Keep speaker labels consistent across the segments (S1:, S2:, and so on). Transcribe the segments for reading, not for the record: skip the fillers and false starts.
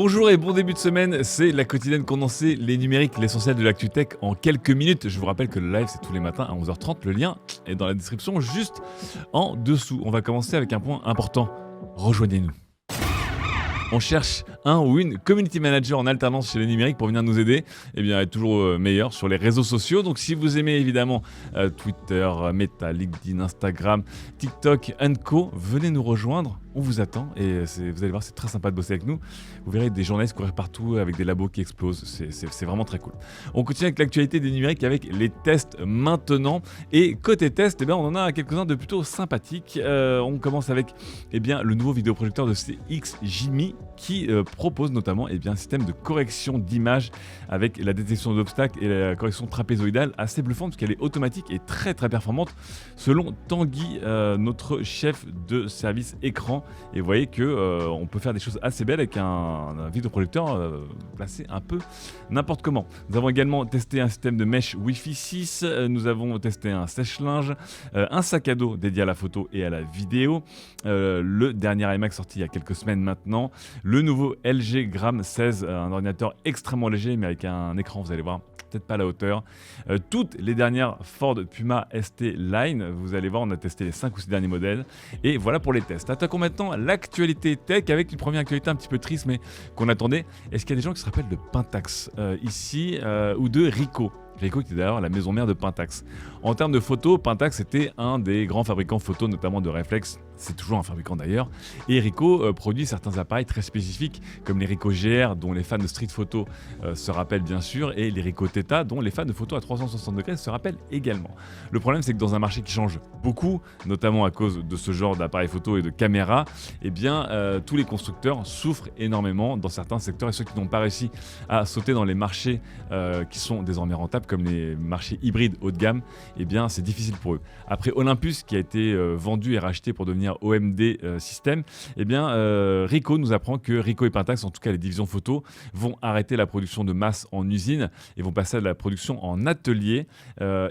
S1: Bonjour et bon début de semaine, c'est la quotidienne condensée, les numériques, l'essentiel de l'actu tech en quelques minutes. Je vous rappelle que le live c'est tous les matins à 11h30, le lien est dans la description juste en dessous. On va commencer avec un point important, rejoignez-nous. On cherche un ou une community manager en alternance chez les numériques pour venir nous aider, et bien être toujours meilleur sur les réseaux sociaux. Donc si vous aimez évidemment Twitter, Meta, LinkedIn, Instagram, TikTok, Co, venez nous rejoindre. On vous attend et vous allez voir, c'est très sympa de bosser avec nous. Vous verrez des journalistes courir partout avec des labos qui explosent. C'est vraiment très cool. On continue avec l'actualité des numériques avec les tests maintenant. Et côté test, on en a quelques-uns de plutôt sympathiques. On commence avec le nouveau vidéoprojecteur de CXJimmy qui propose notamment un système de correction d'image avec la détection d'obstacles et la correction trapézoïdale assez bluffante parce qu'elle est automatique et très très performante selon Tanguy, notre chef de service écran. Et vous voyez que on peut faire des choses assez belles avec un vidéoprojecteur placé un peu n'importe comment. Nous avons également testé un système de mesh Wi-Fi 6, nous avons testé un sèche-linge, un sac à dos dédié à la photo et à la vidéo, le dernier iMac sorti il y a quelques semaines maintenant, le nouveau LG Gram 16, un ordinateur extrêmement léger mais avec un écran, vous allez voir, peut-être pas à la hauteur. Toutes les dernières Ford Puma ST Line, vous allez voir, on a testé les 5 ou 6 derniers modèles. Et voilà pour les tests. Attaquons maintenant l'actualité tech avec une première actualité un petit peu triste mais qu'on attendait. Est-ce qu'il y a des gens qui se rappellent de Pentax ici ou de Ricoh ? Ricoh qui est d'ailleurs la maison mère de Pentax. En termes de photos, Pentax était un des grands fabricants photos, notamment de réflexes. C'est toujours un fabricant d'ailleurs. Et Ricoh produit certains appareils très spécifiques, comme les Ricoh GR, dont les fans de street photo se rappellent bien sûr, et les Ricoh Theta, dont les fans de photos à 360 degrés se rappellent également. Le problème, c'est que dans un marché qui change beaucoup, notamment à cause de ce genre d'appareils photo et de caméras, tous les constructeurs souffrent énormément dans certains secteurs, et ceux qui n'ont pas réussi à sauter dans les marchés qui sont désormais rentables, comme les marchés hybrides haut de gamme, c'est difficile pour eux. Après Olympus, qui a été vendu et racheté pour devenir OMD System, Ricoh nous apprend que Ricoh et Pentax, en tout cas les divisions photo, vont arrêter la production de masse en usine et vont passer à la production en atelier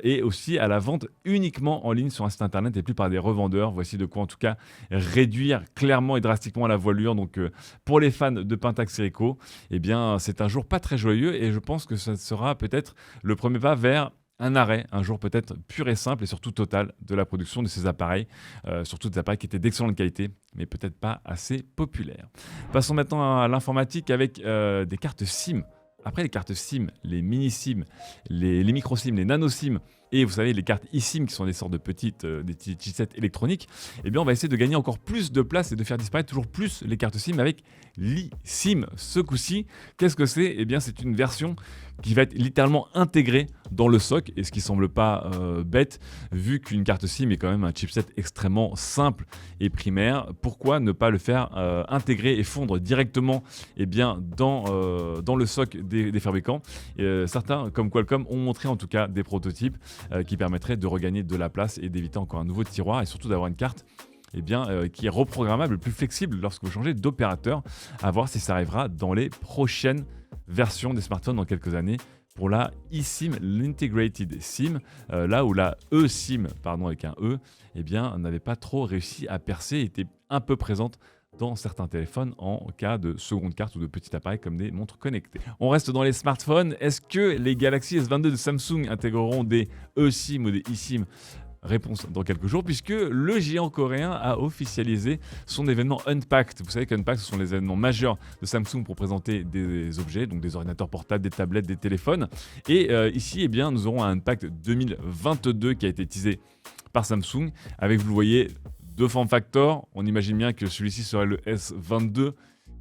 S1: et aussi à la vente uniquement en ligne sur un site internet et plus par des revendeurs. Voici de quoi en tout cas réduire clairement et drastiquement la voilure. Donc pour les fans de Pentax et Ricoh, c'est un jour pas très joyeux et je pense que ça sera peut-être le premier pas vers un arrêt, un jour peut-être pur et simple et surtout total de la production de ces appareils, surtout des appareils qui étaient d'excellente qualité, mais peut-être pas assez populaires. Passons maintenant à l'informatique avec des cartes SIM. Après les cartes SIM, les mini-SIM, les micro-SIM, les nano-SIM, et vous savez les cartes eSIM qui sont des sortes de des petits chipsets électroniques, on va essayer de gagner encore plus de place et de faire disparaître toujours plus les cartes SIM avec l'eSIM. Ce coup-ci, qu'est-ce que c'est ? C'est une version qui va être littéralement intégrée dans le SoC, et ce qui semble pas bête, vu qu'une carte SIM est quand même un chipset extrêmement simple et primaire. Pourquoi ne pas le faire intégrer et fondre directement dans le SoC des fabricants ? Certains, comme Qualcomm, ont montré en tout cas des prototypes qui permettraient de regagner de la place et d'éviter encore un nouveau tiroir, et surtout d'avoir une carte qui est reprogrammable, plus flexible lorsque vous changez d'opérateur. À voir si ça arrivera dans les prochaines versions des smartphones dans quelques années pour la eSIM, l'Integrated SIM, là où la eSIM, avec un E, n'avait pas trop réussi à percer, était un peu présente dans certains téléphones en cas de seconde carte ou de petit appareil comme des montres connectées. On reste dans les smartphones. Est-ce que les Galaxy S22 de Samsung intégreront des eSIM ou des eSIM ? Réponse dans quelques jours, puisque le géant coréen a officialisé son événement Unpacked. Vous savez qu'Unpacked, ce sont les événements majeurs de Samsung pour présenter des objets, donc des ordinateurs portables, des tablettes, des téléphones. Et ici, nous aurons un Unpacked 2022 qui a été teasé par Samsung, avec, vous le voyez, deux form factors. On imagine bien que celui-ci serait le S22,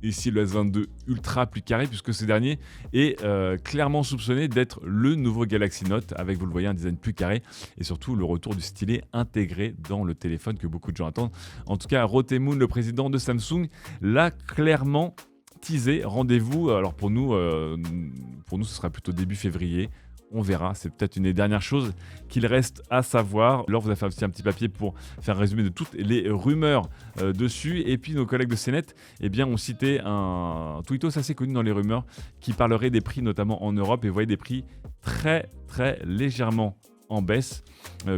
S1: ici le S22 Ultra plus carré, puisque ce dernier est clairement soupçonné d'être le nouveau Galaxy Note, avec, vous le voyez, un design plus carré et surtout le retour du stylet intégré dans le téléphone que beaucoup de gens attendent. En tout cas, Rotemoon, le président de Samsung, l'a clairement teasé. Rendez-vous, alors pour nous, ce sera plutôt début février. On verra, c'est peut-être une des dernières choses qu'il reste à savoir. Laure vous a fait aussi un petit papier pour faire un résumé de toutes les rumeurs dessus. Et puis nos collègues de CNET ont cité un tweetos assez connu dans les rumeurs qui parlerait des prix notamment en Europe. Et vous voyez des prix très très légèrement en baisse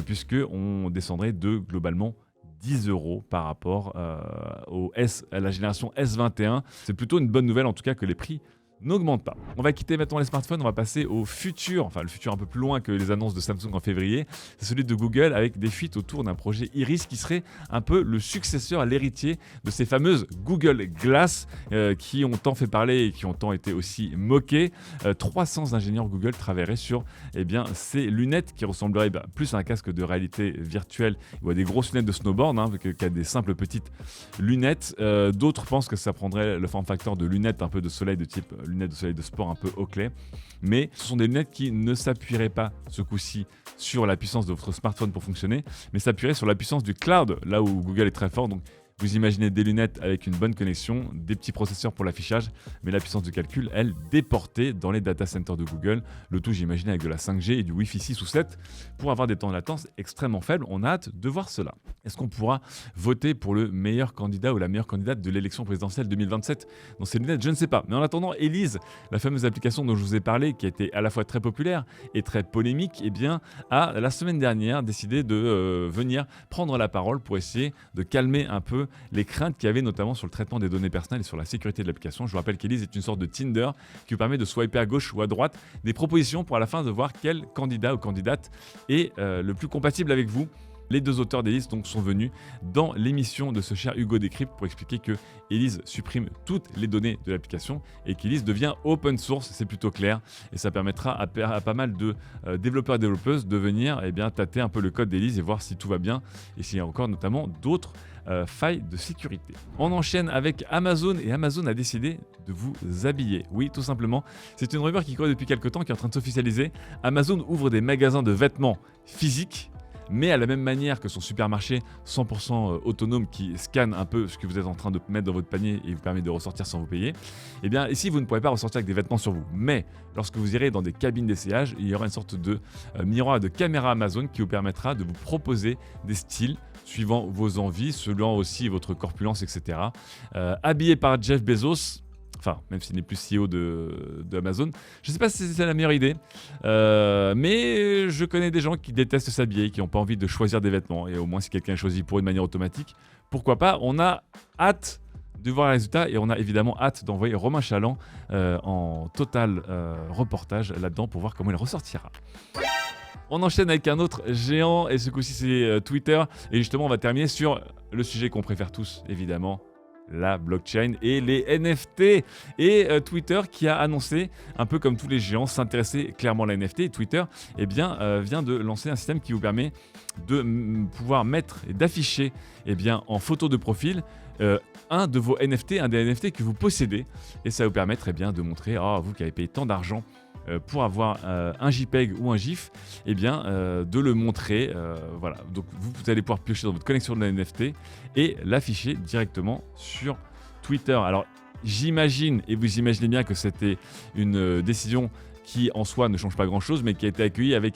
S1: puisqu'on descendrait de globalement €10 par rapport à la génération S21. C'est plutôt une bonne nouvelle en tout cas que les prix n'augmente pas. On va quitter maintenant les smartphones, on va passer au futur, enfin le futur un peu plus loin que les annonces de Samsung en février. C'est celui de Google avec des fuites autour d'un projet Iris qui serait un peu le successeur, l'héritier de ces fameuses Google Glass qui ont tant fait parler et qui ont tant été aussi moquées. 300 ingénieurs Google travailleraient sur ces lunettes qui ressembleraient plus à un casque de réalité virtuelle ou à des grosses lunettes de snowboard qu'à des simples petites lunettes. D'autres pensent que ça prendrait le form factor de lunettes un peu de soleil de type lunettes de soleil de sport un peu Oakley, mais ce sont des lunettes qui ne s'appuieraient pas ce coup-ci sur la puissance de votre smartphone pour fonctionner, mais s'appuieraient sur la puissance du cloud, là où Google est très fort. Donc vous imaginez des lunettes avec une bonne connexion, des petits processeurs pour l'affichage, mais la puissance de calcul, elle, déportée dans les data centers de Google. Le tout, j'imagine, avec de la 5G et du Wi-Fi 6 ou 7 pour avoir des temps de latence extrêmement faibles. On a hâte de voir cela. Est-ce qu'on pourra voter pour le meilleur candidat ou la meilleure candidate de l'élection présidentielle 2027 dans ces lunettes? Je ne sais pas. Mais en attendant, Elise, la fameuse application dont je vous ai parlé, qui a été à la fois très populaire et très polémique, a la semaine dernière décidé de venir prendre la parole pour essayer de calmer un peu les craintes qu'il y avait notamment sur le traitement des données personnelles et sur la sécurité de l'application. Je vous rappelle qu'Elise est une sorte de Tinder qui vous permet de swiper à gauche ou à droite des propositions pour à la fin de voir quel candidat ou candidate est le plus compatible avec vous. Les deux auteurs d'Elise donc sont venus dans l'émission de ce cher Hugo Décrypte pour expliquer que Elise supprime toutes les données de l'application et qu'Elise devient open source, c'est plutôt clair, et ça permettra à pas mal de développeurs et développeuses de venir tâter un peu le code d'Elise et voir si tout va bien et s'il y a encore notamment d'autres failles de sécurité. On enchaîne avec Amazon et Amazon a décidé de vous habiller. Oui, tout simplement. C'est une rumeur qui court depuis quelques temps qui est en train de s'officialiser. Amazon ouvre des magasins de vêtements physiques, mais à la même manière que son supermarché 100% autonome qui scanne un peu ce que vous êtes en train de mettre dans votre panier et vous permet de ressortir sans vous payer, ici vous ne pourrez pas ressortir avec des vêtements sur vous. Mais lorsque vous irez dans des cabines d'essayage, il y aura une sorte de miroir de caméra Amazon qui vous permettra de vous proposer des styles suivant vos envies, selon aussi votre corpulence, etc. Habillé par Jeff Bezos, enfin, même s'il n'est plus CEO d'Amazon. Je ne sais pas si c'est la meilleure idée, mais je connais des gens qui détestent s'habiller, qui n'ont pas envie de choisir des vêtements. Et au moins, si quelqu'un choisit pour eux de manière automatique, pourquoi pas? On a hâte de voir les résultats et on a évidemment hâte d'envoyer Romain Chaland en total reportage là-dedans pour voir comment il ressortira. On enchaîne avec un autre géant et ce coup-ci c'est Twitter. Et justement, on va terminer sur le sujet qu'on préfère tous, évidemment, la blockchain et les NFT. Et Twitter qui a annoncé, un peu comme tous les géants, s'intéresser clairement à la NFT. Et Twitter vient de lancer un système qui vous permet de pouvoir mettre et d'afficher en photo de profil un de vos NFT, un des NFT que vous possédez. Et ça va vous permettre de montrer, vous qui avez payé tant d'argent pour avoir un JPEG ou un GIF, de le montrer. Voilà. Donc vous allez pouvoir piocher dans votre collection de la NFT et l'afficher directement sur Twitter. Alors j'imagine, et vous imaginez bien que c'était une décision qui en soi ne change pas grand-chose, mais qui a été accueillie avec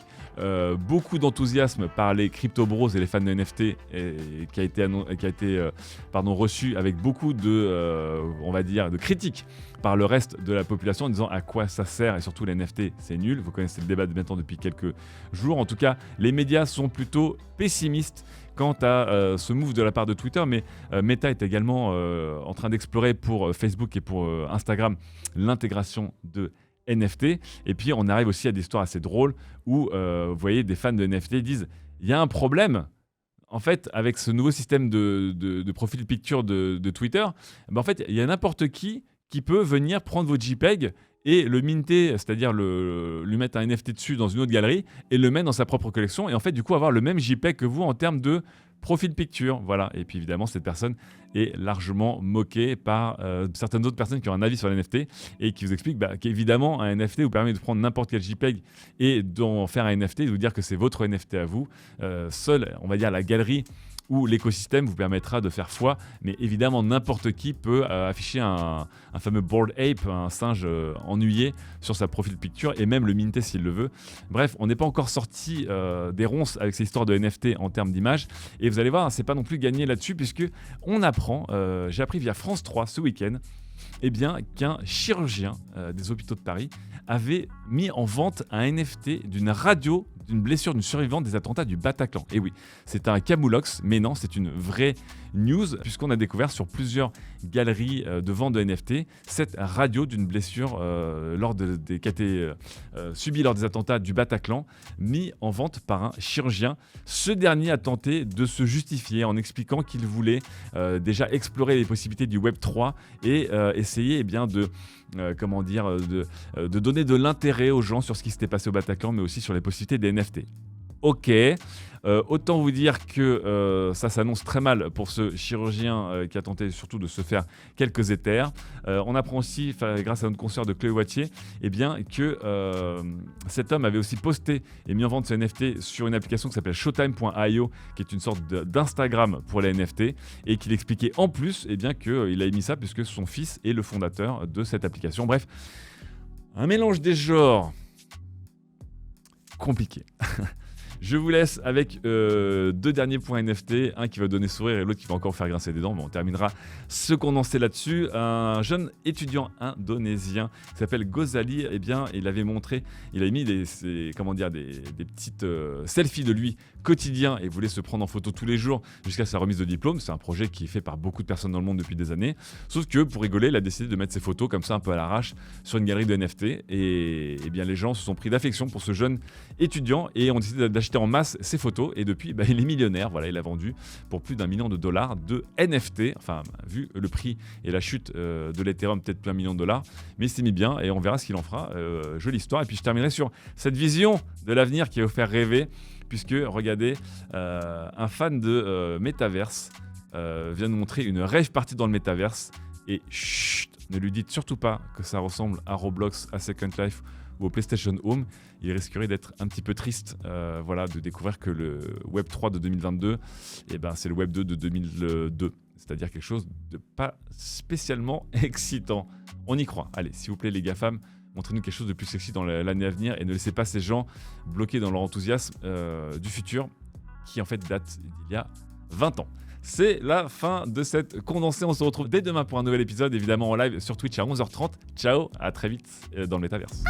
S1: beaucoup d'enthousiasme par les crypto-bros et les fans de NFT, et qui a été reçu avec beaucoup de critiques par le reste de la population en disant à quoi ça sert et surtout les NFT c'est nul. Vous connaissez le débat de maintenant depuis quelques jours. En tout cas, les médias sont plutôt pessimistes quant à ce move de la part de Twitter, mais Meta est également en train d'explorer pour Facebook et pour Instagram l'intégration de NFT. Et puis on arrive aussi à des histoires assez drôles où vous voyez des fans de NFT disent il y a un problème en fait avec ce nouveau système de profil picture de Twitter. En fait il y a n'importe qui peut venir prendre votre JPEG et le minter, c'est-à-dire lui mettre un NFT dessus dans une autre galerie et le mettre dans sa propre collection et en fait du coup avoir le même JPEG que vous en termes de profil picture, voilà. Et puis évidemment cette personne est largement moquée par certaines autres personnes qui ont un avis sur les NFT et qui vous expliquent qu'évidemment un NFT vous permet de prendre n'importe quel JPEG et d'en faire un NFT et de vous dire que c'est votre NFT à vous. Seule, on va dire, la galerie où l'écosystème vous permettra de faire foi, mais évidemment n'importe qui peut afficher un fameux Bored Ape, un singe ennuyé sur sa profil picture et même le minter s'il le veut. Bref, on n'est pas encore sorti des ronces avec ces histoires de NFT en termes d'image et vous allez voir, c'est pas non plus gagné là-dessus puisque on apprend, j'ai appris via France 3 ce week-end, qu'un chirurgien des hôpitaux de Paris avait mis en vente un NFT d'une radio d'une blessure d'une survivante des attentats du Bataclan. Et oui, c'est un camoulox, mais non, c'est une vraie news, puisqu'on a découvert sur plusieurs galeries de vente de NFT cette radio d'une blessure qui a été subie lors des attentats du Bataclan, mis en vente par un chirurgien. Ce dernier a tenté de se justifier en expliquant qu'il voulait déjà explorer les possibilités du Web3 et essayer de donner de l'intérêt aux gens sur ce qui s'était passé au Bataclan, mais aussi sur les possibilités des NFT. Ok, autant vous dire que ça s'annonce très mal pour ce chirurgien qui a tenté surtout de se faire quelques éthers. On apprend aussi, grâce à notre consoeur de Chloé Wattier, que cet homme avait aussi posté et mis en vente ses NFT sur une application qui s'appelle Showtime.io, qui est une sorte d'Instagram pour les NFT, et qu'il expliquait en plus qu'il a émis ça puisque son fils est le fondateur de cette application. Bref, un mélange des genres compliqué. Je vous laisse avec deux derniers points NFT, un qui va donner sourire et l'autre qui va encore faire grincer des dents, mais on terminera ce condensé là-dessus. Un jeune étudiant indonésien qui s'appelle Gozali, il avait mis des petites selfies de lui quotidien et voulait se prendre en photo tous les jours jusqu'à sa remise de diplôme. C'est un projet qui est fait par beaucoup de personnes dans le monde depuis des années, sauf que pour rigoler, il a décidé de mettre ses photos comme ça un peu à l'arrache sur une galerie de NFT et les gens se sont pris d'affection pour ce jeune étudiant et ont décidé d'acheter en masse ses photos et depuis il est millionnaire. Voilà, il a vendu pour plus d'1 million de dollars de NFT, enfin vu le prix et la chute de l'Ethereum, peut-être plus $1 million, mais il s'est mis bien et on verra ce qu'il en fera. Jolie histoire. Et puis je terminerai sur cette vision de l'avenir qui va vous faire rêver, puisque regardez, un fan de Metaverse vient de montrer une rave party dans le Metaverse et chut, ne lui dites surtout pas que ça ressemble à Roblox, à Second Life ou au PlayStation Home. Il risquerait d'être un petit peu triste de découvrir que le Web 3 de 2022, c'est le Web 2 de 2002. C'est-à-dire quelque chose de pas spécialement excitant. On y croit. Allez, s'il vous plaît les GAFAM, montrez-nous quelque chose de plus sexy dans l'année à venir et ne laissez pas ces gens bloqués dans leur enthousiasme du futur qui en fait date d'il y a 20 ans. C'est la fin de cette condensée. On se retrouve dès demain pour un nouvel épisode, évidemment en live sur Twitch à 11h30. Ciao, à très vite dans le Metaverse.